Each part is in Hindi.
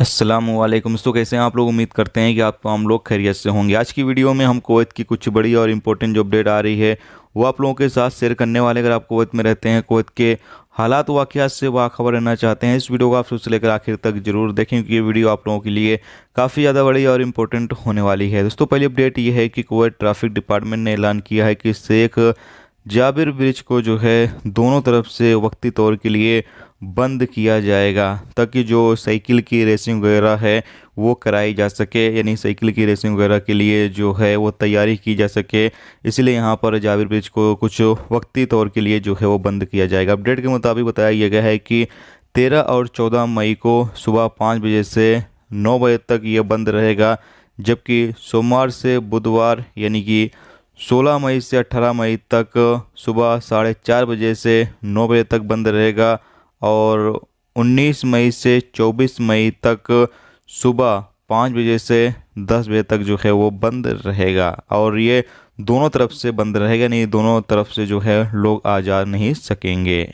अस्सलामुअलैकुम। तो कैसे हैं आप लोग? उम्मीद करते हैं कि आप हम लोग खैरियत से होंगे। आज की वीडियो में हम कुवैत की कुछ बड़ी और इम्पोर्टेंट जो अपडेट आ रही है वो आप लोगों के साथ शेयर करने वाले। अगर आप कुवैत में रहते हैं, कुवैत के हालात वाक़यात से बाखबर रहना चाहते हैं, इस वीडियो को आप शुरू से लेकर आखिर तक जरूर देखें क्योंकि ये वीडियो आप लोगों के लिए काफ़ी ज़्यादा बड़ी और इम्पोर्टेंट होने वाली है। दोस्तों, पहली अपडेट ये है कि कुवैत ट्रैफिक डिपार्टमेंट ने ऐलान किया है कि शेख जाबिर ब्रिज को जो है दोनों तरफ से वक्ती तौर के लिए बंद किया जाएगा ताकि जो साइकिल की रेसिंग वगैरह है वो कराई जा सके, यानी साइकिल की रेसिंग वगैरह के लिए जो है वो तैयारी की जा सके। इसलिए यहाँ पर जाबिर ब्रिज को कुछ वक्ती तौर के लिए जो है वो बंद किया जाएगा। अपडेट के मुताबिक बताया गया है कि 13 और 14 मई को सुबह 5 बजे से 9 बजे तक ये बंद रहेगा, जबकि सोमवार से बुधवार यानी कि 16 मई से 18 मई तक सुबह 4:30 बजे से 9 बजे तक बंद रहेगा और 19 मई से 24 मई तक सुबह 5 बजे से 10 बजे तक जो है वो बंद रहेगा। और ये दोनों तरफ से बंद रहेगा, नहीं दोनों तरफ से जो है लोग आ जा नहीं सकेंगे।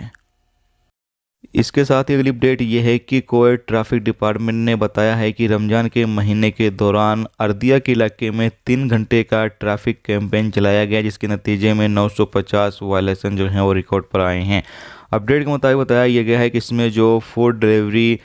इसके साथ ही अगली अपडेट ये है कि कुवैत ट्रैफिक डिपार्टमेंट ने बताया है कि रमज़ान के महीने के दौरान अर्दिया के इलाके में 3 घंटे का ट्रैफिक कैंपेन चलाया गया, जिसके नतीजे में 950 वायलेशन जो हैं वो रिकॉर्ड पर आए हैं। अपडेट के मुताबिक बताया यह गया है कि इसमें जो फूड डिलीवरी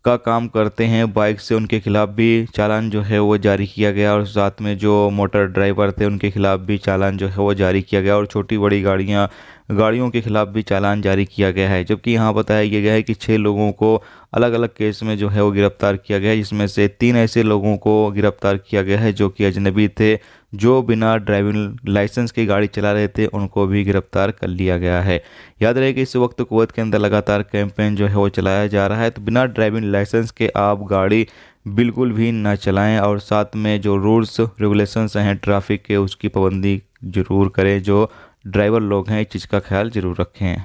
का काम करते हैं बाइक से, उनके खिलाफ भी चालान जो है वो जारी किया गया और साथ में जो मोटर ड्राइवर थे उनके खिलाफ भी चालान जो है वो जारी किया गया और छोटी बड़ी गाड़ियों के खिलाफ भी चालान जारी किया गया है। जबकि यहाँ बताया गया है कि 6 लोगों को अलग अलग केस में जो है वो गिरफ्तार किया गया है, जिसमें से 3 ऐसे लोगों को गिरफ्तार किया गया है जो कि अजनबी थे, जो बिना ड्राइविंग लाइसेंस की गाड़ी चला रहे थे, उनको भी गिरफ्तार कर लिया गया है। याद रहे कि इस वक्त कुवैत के अंदर लगातार कैंपेन जो है वो चलाया जा रहा है, तो बिना ड्राइविंग लाइसेंस के आप गाड़ी बिल्कुल भी ना चलाएं और साथ में जो रूल्स रेगुलेशंस हैं ट्रैफिक के उसकी पाबंदी जरूर करें। जो ड्राइवर लोग हैं इस चीज़ का ख्याल जरूर रखें।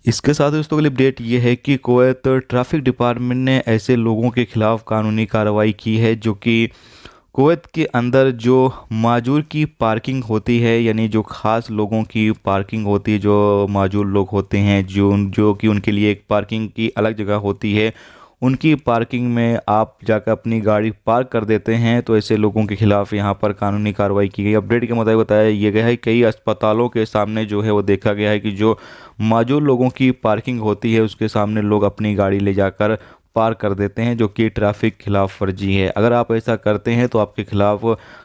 इसके साथ दोस्तों अगली अपडेट ये है कि कुवैत ट्रैफिक डिपार्टमेंट ने ऐसे लोगों के खिलाफ कानूनी कार्रवाई की है जो कि कुवैत के अंदर जो माजूर की पार्किंग होती है, यानी जो ख़ास लोगों की पार्किंग होती है, जो माजूर लोग होते हैं जो कि उनके लिए एक पार्किंग की अलग जगह होती है, उनकी पार्किंग में आप जाकर अपनी गाड़ी पार्क कर देते हैं, तो ऐसे लोगों के खिलाफ़ यहाँ पर कानूनी कार्रवाई की गई। अपडेट के मुताबिक बताया यह गया है कई अस्पतालों के सामने जो है वो देखा गया है कि जो माजूर लोगों की पार्किंग होती है उसके सामने लोग अपनी गाड़ी ले जाकर पार कर देते हैं, जो कि ट्रैफिक खिलाफ वर्जी है। अगर आप ऐसा करते हैं तो आपके खिलाफ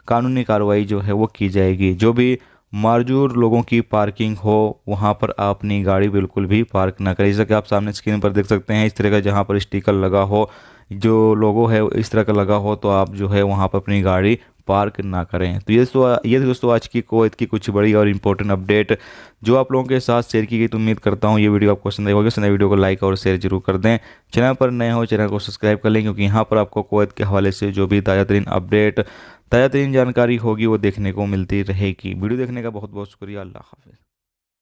कानूनी कार्रवाई जो है वो की जाएगी। जो भी माजूर लोगों की पार्किंग हो वहां पर आप अपनी गाड़ी बिल्कुल भी पार्क ना करें। जैसा कि आप सामने स्क्रीन पर देख सकते हैं, इस तरह का जहां पर स्टिकर लगा हो, जो लोगो है इस तरह का लगा हो, तो आप जो है वहां पर अपनी गाड़ी पार्क ना करें। तो ये दोस्तों आज की कुवैत की कुछ बड़ी और इम्पोर्टेंट अपडेट जो आप लोगों के साथ शेयर की गई। तो उम्मीद करता हूँ ये वीडियो आपको पसंद आई होगी। पसंद वीडियो को लाइक और शेयर जरूर कर दें। चैनल पर नए हो चैनल को सब्सक्राइब कर लें, क्योंकि यहाँ पर आपको कुवैत के हवाले से जो भी ताज़ा तरीन अपडेट, ताज़ा तरीन जानकारी होगी वो देखने को मिलती रहेगी। वीडियो देखने का बहुत बहुत शुक्रिया। अल्लाह हाफ़िज़।